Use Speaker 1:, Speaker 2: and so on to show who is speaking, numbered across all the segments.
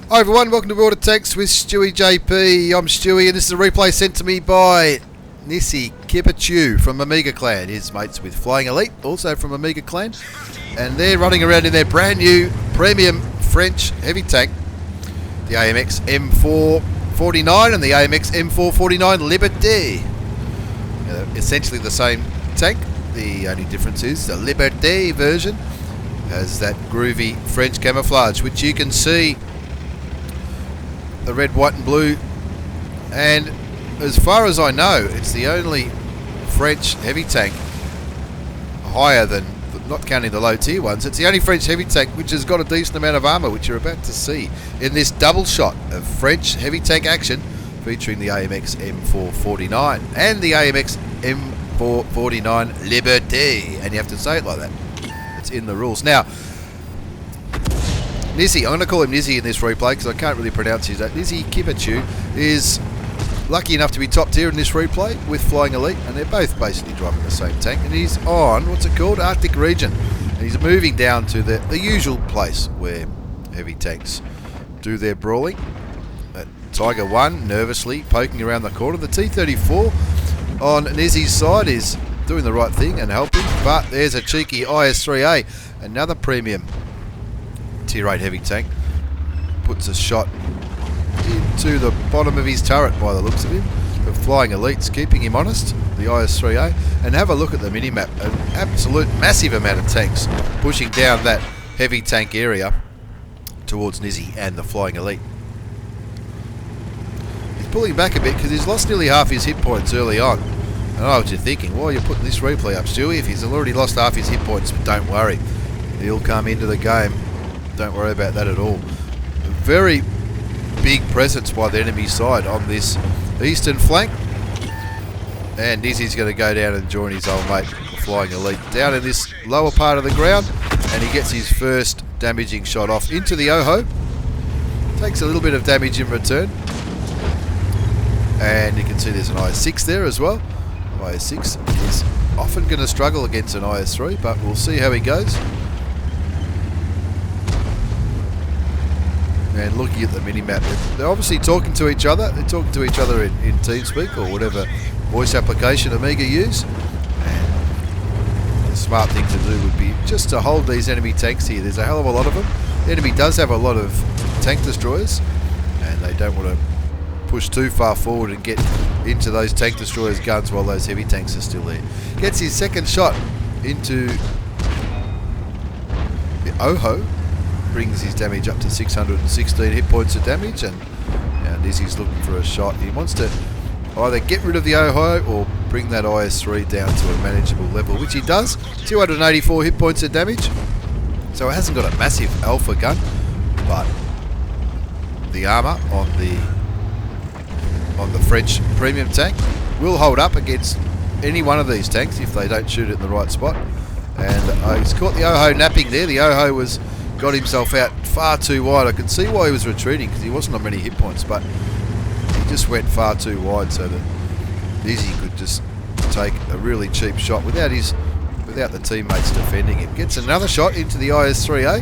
Speaker 1: Hi everyone, welcome to World of Tanks with stewiejp. I'm Stewie and this is a replay sent to me by Nisikibatyou from Amiga Clan. His mates with Flying Elite, also from Amiga Clan. And they're running around in their brand new premium French heavy tank, the AMX M4 49 and the AMX M4 49 Liberte. Essentially the same tank, the only difference is the Liberte version has that groovy French camouflage, which you can see the red, white and blue, and as far as I know it's the only French heavy tank higher than, not counting the low tier ones, it's the only French heavy tank which has got a decent amount of armour, which you're about to see in this double shot of French heavy tank action featuring the AMX M4 49 and the AMX M4 49 Liberte, and you have to say it like that, it's in the rules. Now Nisi, I'm going to call him Nisi in this replay because I can't really pronounce his name. Nisikibatyou is lucky enough to be top tier in this replay with Flying Elite, and they're both basically driving the same tank, and he's on, what's it called, Arctic region, and he's moving down to the usual place where heavy tanks do their brawling. Tiger 1 nervously poking around the corner. The T-34 on Nisi's side is doing the right thing and helping, but there's a cheeky IS-3A, another premium Tier 8 heavy tank, puts a shot into the bottom of his turret by the looks of him. The Flying Elite's keeping him honest, the IS-3A, and have a look at the mini-map. An absolute massive amount of tanks pushing down that heavy tank area towards Nisi and the Flying Elite. He's pulling back a bit because he's lost nearly half his hit points early on. I know what you're thinking, well, you're putting this replay up, Stewie, if he's already lost half his hit points, but don't worry, he'll come into the game. Don't worry about that at all. A very big presence by the enemy side on this eastern flank, and Nisi's going to go down and join his old mate Flying Elite down in this lower part of the ground, and he gets his first damaging shot off into the Oho. Takes a little bit of damage in return, and you can see there's an IS-6 there as well. IS-6 is often going to struggle against an IS-3, but we'll see how he goes. And looking at the mini-map, they're obviously talking to each other. They're talking to each other in TeamSpeak or whatever voice application Amiga use. And the smart thing to do would be just to hold these enemy tanks here. There's a hell of a lot of them. The enemy does have a lot of tank destroyers, and they don't want to push too far forward and get into those tank destroyers' guns while those heavy tanks are still there. Gets his second shot into the Oho. Brings his damage up to 616 hit points of damage, and Nisi's looking for a shot. He wants to either get rid of the Oho or bring that IS-3 down to a manageable level, which he does. 284 hit points of damage, so it hasn't got a massive alpha gun, but the armour on the French premium tank will hold up against any one of these tanks if they don't shoot it in the right spot. And he's caught the Oho napping there. The Oho got himself out far too wide. I could see why he was retreating because he wasn't on many hit points, but he just went far too wide so that Nisi could just take a really cheap shot without the teammates defending him. Gets another shot into the IS-3A,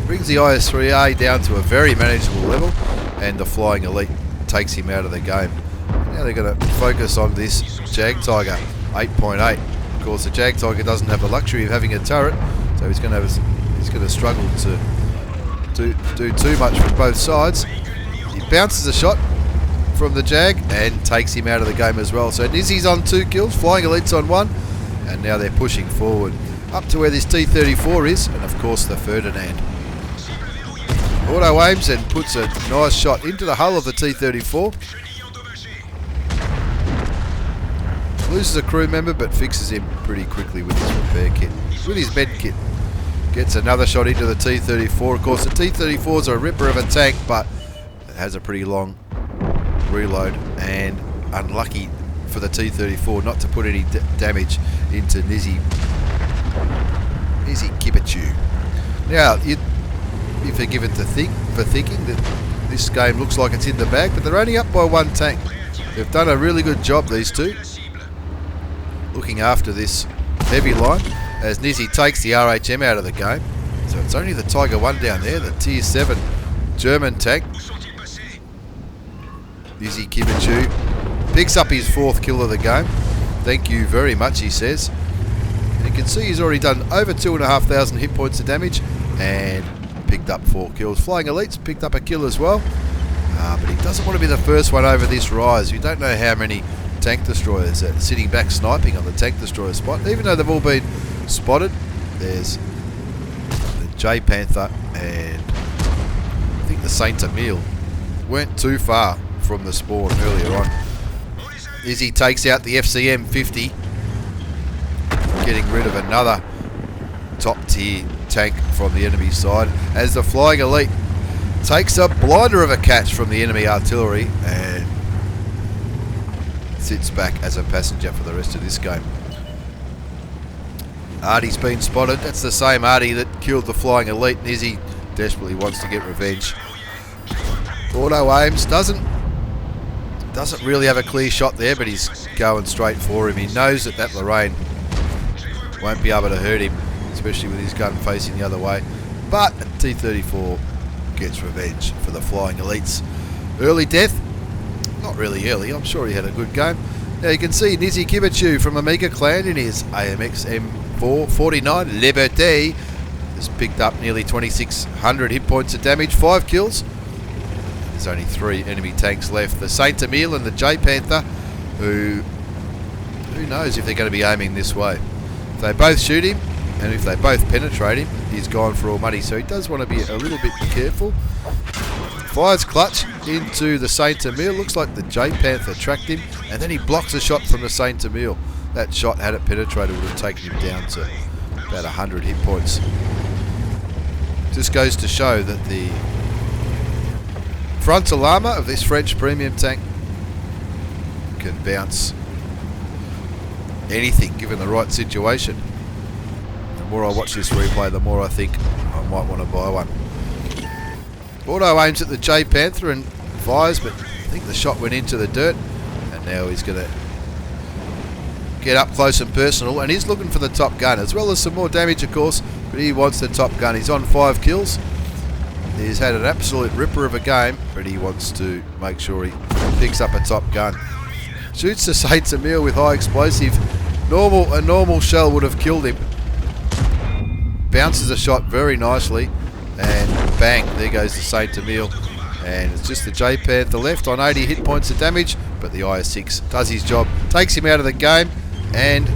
Speaker 1: brings the IS-3A down to a very manageable level, and the Flying Elite takes him out of the game. Now they're going to focus on this Jag Tiger 8.8. Of course, the Jag Tiger doesn't have the luxury of having a turret, so he's going to struggle to do too much from both sides. He bounces a shot from the Jag and takes him out of the game as well. So Nisi's on 2 kills, Flying Elite's on 1, and now they're pushing forward up to where this T-34 is, and of course the Ferdinand. Auto aims and puts a nice shot into the hull of the T-34. Loses a crew member but fixes him pretty quickly with his repair kit, with his med kit. Gets another shot into the T-34. Of course, the T-34 is a ripper of a tank, but it has a pretty long reload, and unlucky for the T-34 not to put any damage into Nisikibatyou. Now, you'd be forgiven for thinking that this game looks like it's in the bag, but they're only up by 1 tank. They've done a really good job, these two, looking after this heavy line, as Nisi takes the RHM out of the game. So it's only the Tiger 1 down there, the Tier 7 German tank. Nisikibatyou picks up his 4th kill of the game. Thank you very much, he says. And you can see he's already done over 2,500 hit points of damage and picked up 4 kills. Flying Elites picked up a kill as well. But he doesn't want to be the first one over this rise. You don't know how many tank destroyers are sitting back sniping on the tank destroyer spot. Even though they've all been spotted, there's the J Panther and I think the Saint Emile weren't too far from the spawn earlier on. Izzy takes out the FCM 50, getting rid of another top tier tank from the enemy side, as the Flying Elite takes a blinder of a catch from the enemy artillery and sits back as a passenger for the rest of this game. Artie's been spotted. That's the same Artie that killed the Flying Elite, and Izzy desperately wants to get revenge. Auto aims, doesn't really have a clear shot there, but he's going straight for him. He knows that Lorraine won't be able to hurt him, especially with his gun facing the other way. But T-34 gets revenge for the Flying Elites. Early death? Not really early. I'm sure he had a good game. Now you can see Nisikibatyou from Amiga Clan in his AMX M4 49 Liberte has picked up nearly 2,600 hit points of damage, 5 kills. There's only 3 enemy tanks left. The Saint Emile and the J Panther, who knows if they're going to be aiming this way. If they both shoot him, and if they both penetrate him, he's gone for all money. So he does want to be a little bit careful. Fires clutch into the Saint Emile. Looks like the J Panther tracked him, and then he blocks a shot from the Saint Emile. That shot, had it penetrated, would have taken him down to about 100 hit points. Just goes to show that the frontal armour of this French premium tank can bounce anything given the right situation. The more I watch this replay, the more I think I might want to buy one. Auto aims at the J Panther and fires, but I think the shot went into the dirt, and now he's going to get up close and personal, and he's looking for the top gun as well as some more damage, of course, but he wants the top gun. He's on 5 kills. He's had an absolute ripper of a game, but he wants to make sure he picks up a top gun. Shoots the Saint Emile with high explosive. A normal shell would have killed him. Bounces a shot very nicely, and bang, there goes the Saint Emile. And it's just the J Panther left on 80 hit points of damage, but the IS-6 does his job, takes him out of the game, and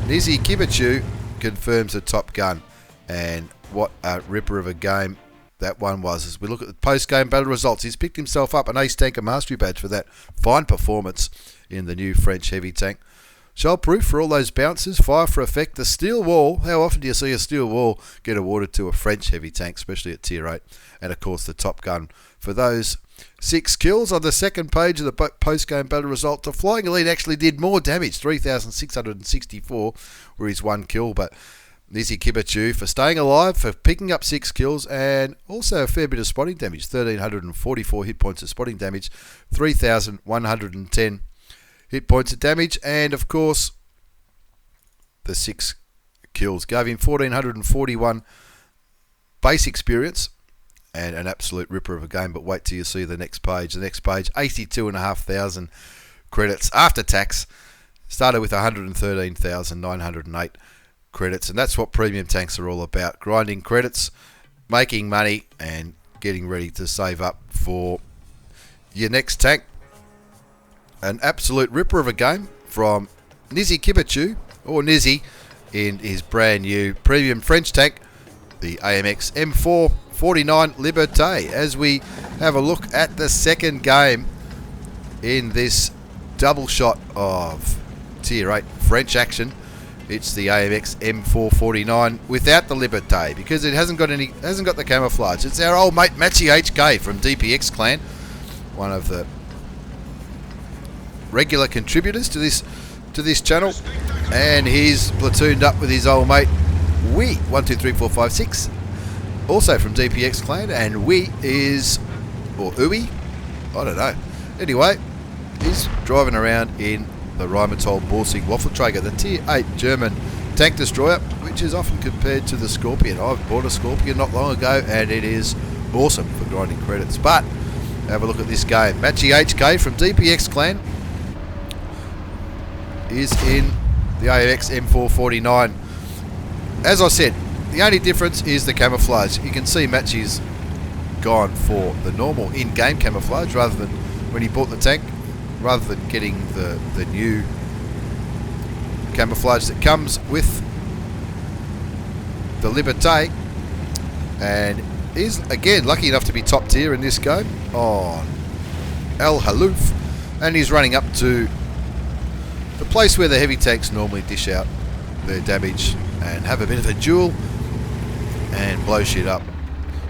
Speaker 1: Nisikibatyou confirms the top gun. And what a ripper of a game that one was. As we look at the post-game battle results, he's picked himself up an Ace Tanker Mastery badge for that fine performance in the new French heavy tank. Shell-proof for all those bounces, fire for effect, the steel wall. How often do you see a steel wall get awarded to a French heavy tank, especially at tier 8? And of course the top gun for those 6 kills. On the second page of the post-game battle result, the Flying Elite actually did more damage, 3,664 were his 1 kill, but Nisikibatyou for staying alive, for picking up 6 kills, and also a fair bit of spotting damage, 1,344 hit points of spotting damage, 3,110 hit points of damage, and of course the 6 kills gave him 1,441 base experience and an absolute ripper of a game. But wait till you see the next page. The next page, 82,500 credits after tax. Started with 113,908 credits, and that's what premium tanks are all about: grinding credits, making money, and getting ready to save up for your next tank. An absolute ripper of a game from Nisikibatyou, or Nizzy, in his brand new premium French tank, the AMX M4 49 Liberte. As we have a look at the second game in this double shot of tier 8 French action, it's the AMX M4 49 without the Liberte, because it hasn't got the camouflage. It's our old mate Matchy HK from DPX Clan, one of the regular contributors to this channel, and he's platooned up with his old mate Wee 123456, also from DPX Clan, and Wee is, or Uwe, I don't know. Anyway, he's driving around in the Rheinmetall Borsig Waffelträger, the tier 8 German tank destroyer, which is often compared to the Scorpion. I've bought a Scorpion not long ago, and it is awesome for grinding credits. But have a look at this game. Matchy HK from DPX Clan is in the AMX M4 49. As I said, the only difference is the camouflage. You can see Matchy's gone for the normal in-game camouflage rather than when he bought the tank, rather than getting the new camouflage that comes with the Liberte. And is again lucky enough to be top tier in this game on El Halouf, and he's running up to the place where the heavy tanks normally dish out their damage and have a bit of a duel and blow shit up.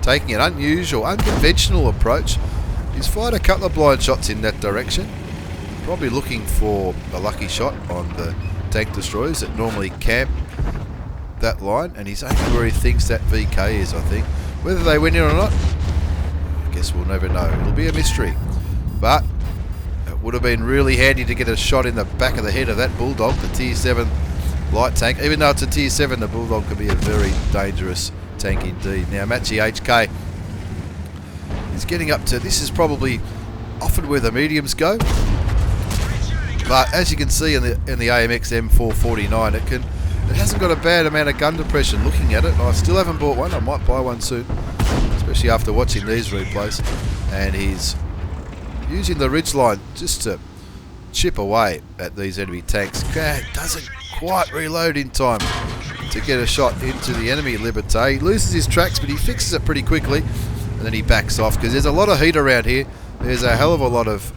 Speaker 1: Taking an unusual, unconventional approach. He's fired a couple of blind shots in that direction, probably looking for a lucky shot on the tank destroyers that normally camp that line, and he's aiming where he thinks that VK is, I think. Whether they win it or not, I guess we'll never know. It'll be a mystery. But it would have been really handy to get a shot in the back of the head of that Bulldog, the Tier 7 light tank. Even though it's a Tier 7, the Bulldog can be a very dangerous tank indeed. Now, Matchy HK is getting up to... This is probably often where the mediums go. But as you can see in the AMX M4 49, it hasn't got a bad amount of gun depression looking at it. I still haven't bought one. I might buy one soon, especially after watching these replays. And he's using the ridgeline just to chip away at these enemy tanks. Doesn't quite reload in time to get a shot into the enemy Liberte. He loses his tracks, but he fixes it pretty quickly, and then he backs off because there's a lot of heat around here. There's a hell of a lot of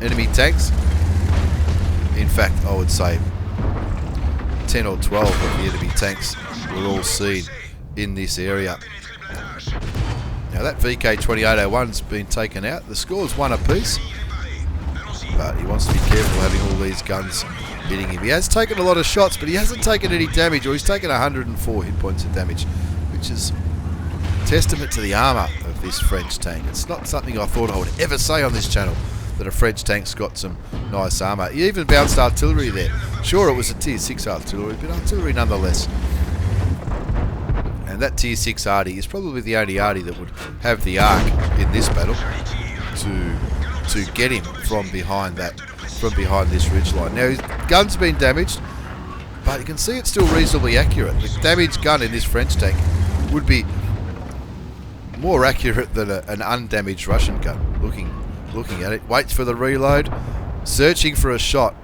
Speaker 1: enemy tanks. In fact, I would say 10 or 12 of the enemy tanks were all seen in this area. Now that VK2801's been taken out. The score's 1 apiece, but he wants to be careful having all these guns hitting him. He has taken a lot of shots, but he hasn't taken any damage, or he's taken 104 hit points of damage, which is testament to the armour of this French tank. It's not something I thought I would ever say on this channel, that a French tank's got some nice armour. He even bounced artillery there. Sure, it was a Tier 6 artillery, but artillery nonetheless. And that Tier 6 arty is probably the only arty that would have the arc in this battle to get him from behind this ridgeline. Now his gun's been damaged, but you can see it's still reasonably accurate. The damaged gun in this French tank would be more accurate than an undamaged Russian gun. Looking at it, waits for the reload, searching for a shot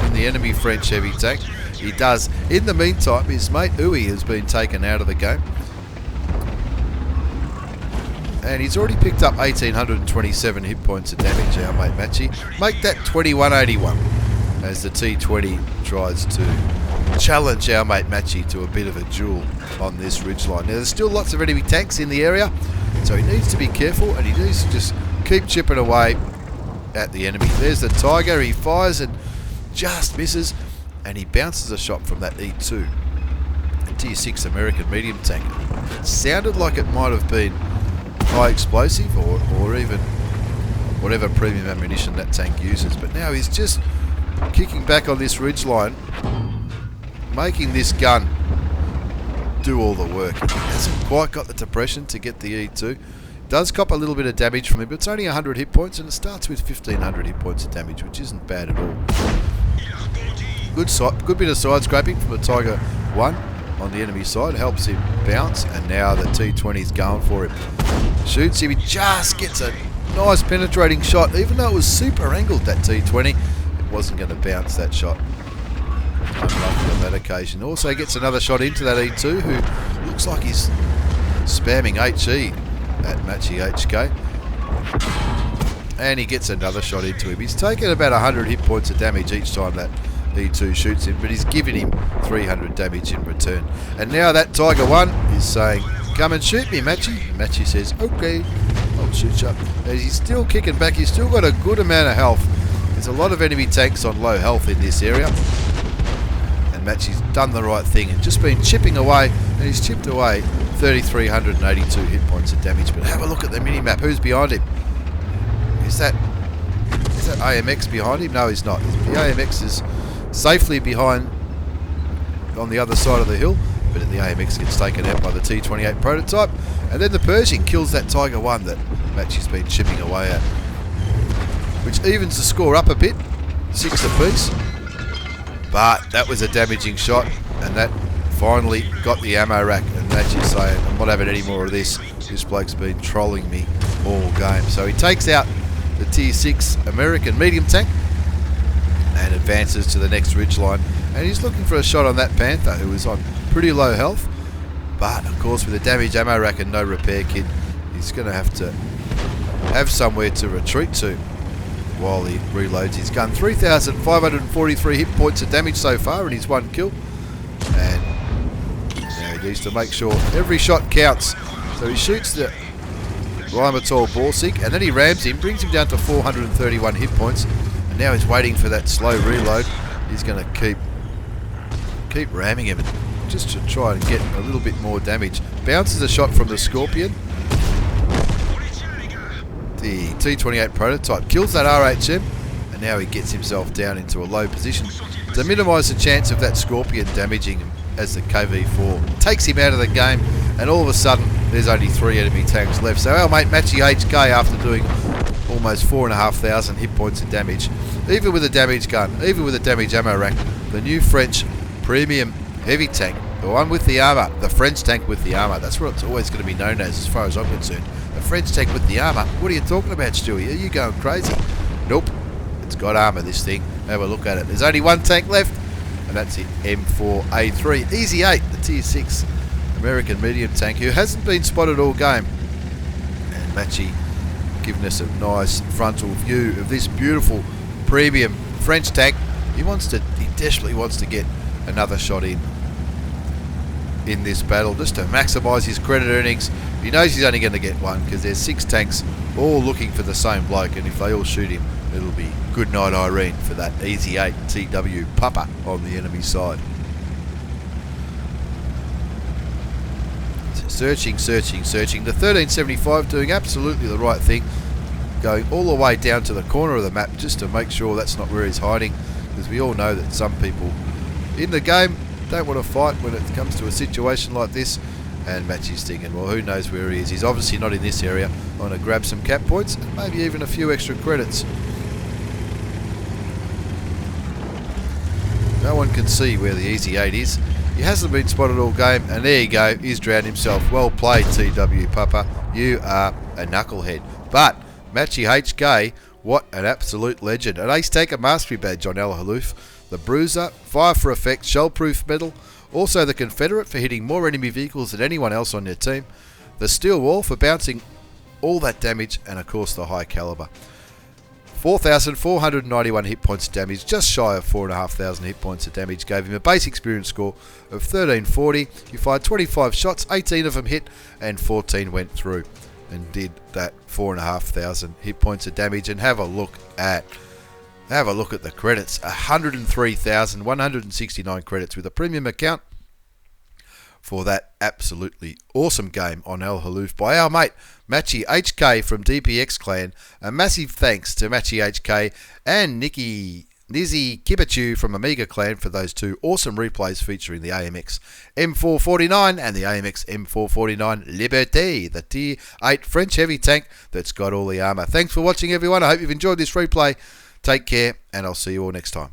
Speaker 1: in the enemy French heavy tank. He does. In the meantime, his mate Uwe has been taken out of the game, and he's already picked up 1,827 hit points of damage, our mate Matchy. Make that 2181 as the T20 tries to challenge our mate Matchy to a bit of a duel on this ridgeline. Now, there's still lots of enemy tanks in the area, so he needs to be careful, and he needs to just keep chipping away at the enemy. There's the Tiger. He fires and just misses, and he bounces a shot from that E2, a Tier 6 American medium tank. It sounded like it might have been high explosive or even whatever premium ammunition that tank uses, but now he's just kicking back on this ridgeline, making this gun do all the work. It hasn't quite got the depression to get the E2. Does cop a little bit of damage from him, but it's only 100 hit points, and it starts with 1,500 hit points of damage, which isn't bad at all. Good bit of side scraping from the Tiger 1 on the enemy side, helps him bounce, and now the T20's going for him. Shoots him, he just gets a nice penetrating shot, even though it was super angled, that T20. It wasn't going to bounce that shot. Unlucky on that occasion. Also gets another shot into that E2, who looks like he's spamming HE at Matchy HK, and he gets another shot into him. He's taken about 100 hit points of damage each time that E2 shoots him, but he's giving him 300 damage in return. And now that Tiger 1 is saying, come and shoot me, Matchy. Matchy says, okay, I'll shoot you. As he's still kicking back, he's still got a good amount of health. There's a lot of enemy tanks on low health in this area, and Matchy's done the right thing and just been chipping away, and he's chipped away 3,382 hit points of damage. But have a look at the mini-map. Who's behind him? Is that AMX behind him? No, he's not. The AMX is safely behind on the other side of the hill, but the AMX gets taken out by the T28 prototype, and then the Pershing kills that Tiger 1 that Matchy's been chipping away at, which evens the score up a bit, 6 apiece. But that was a damaging shot, and that finally got the ammo rack, and Matchy's saying, I'm not having any more of this. This bloke's been trolling me all game. So he takes out the Tier 6 American medium tank and advances to the next ridgeline. And he's looking for a shot on that Panther, who is on pretty low health. But, of course, with a damaged ammo rack and no repair kit, he's going to have somewhere to retreat to while he reloads his gun. 3,543 hit points of damage so far in his one kill. And now he needs to make sure every shot counts. So he shoots the Rheinmetall Borsig, and then he rams him, brings him down to 431 hit points. And now he's waiting for that slow reload. He's going to keep ramming him just to try and get a little bit more damage. Bounces a shot from the Scorpion. The T28 prototype kills that RHM, and now he gets himself down into a low position to minimise the chance of that Scorpion damaging him as the KV4 takes him out of the game, and all of a sudden there's only 3 enemy tanks left. So our mate Matchy HK, after doing almost 4,500 hit points of damage, even with a damaged gun, even with a damaged ammo rack, the new French premium heavy tank, the one with the armour, the French tank with the armour, that's what it's always going to be known as far as I'm concerned. The French tank with the armour. What are you talking about, Stewie? Are you going crazy? Nope. It's got armour, this thing. Have a look at it. There's only one tank left, and that's the M4A3. Easy 8, the Tier 6 American medium tank, who hasn't been spotted all game. And Matchy giving us a nice frontal view of this beautiful premium French tank. He desperately wants to get another shot in this battle, just to maximise his credit earnings. He knows he's only going to get one, because there's 6 tanks all looking for the same bloke, and if they all shoot him, it'll be good night Irene for that Easy 8 TW Papa on the enemy side. Searching. The 1375 doing absolutely the right thing, going all the way down to the corner of the map just to make sure that's not where he's hiding, because we all know that some people in the game don't want to fight when it comes to a situation like this. And Matchy's thinking, well, who knows where he is. He's obviously not in this area. I'm going to grab some cap points and maybe even a few extra credits. No one can see where the Easy 8 is. He hasn't been spotted all game, and there you go, he's drowned himself. Well played, TW Papa. You are a knucklehead. But Matchy HK, what an absolute legend. An Ace Tanker Mastery Badge on Al Haloof. The Bruiser, Fire for Effect, Shell-Proof Medal. Also the Confederate for hitting more enemy vehicles than anyone else on your team. The Steel Wall for bouncing all that damage, and of course the High Caliber. 4,491 hit points of damage, just shy of 4,500 hit points of damage, gave him a base experience score of 1340. He fired 25 shots, 18 of them hit, and 14 went through, and did that 4,500 hit points of damage. And have a look at the credits. 103,169 credits with a premium account for that absolutely awesome game on Al Haloof by our mate Matchy HK from DPX Clan. A massive thanks to Matchy HK and Nisikibatyou from Amiga Clan for those 2 awesome replays featuring the AMX M449 and the AMX M449 Liberte, the Tier 8 French heavy tank that's got all the armour. Thanks for watching, everyone. I hope you've enjoyed this replay. Take care, and I'll see you all next time.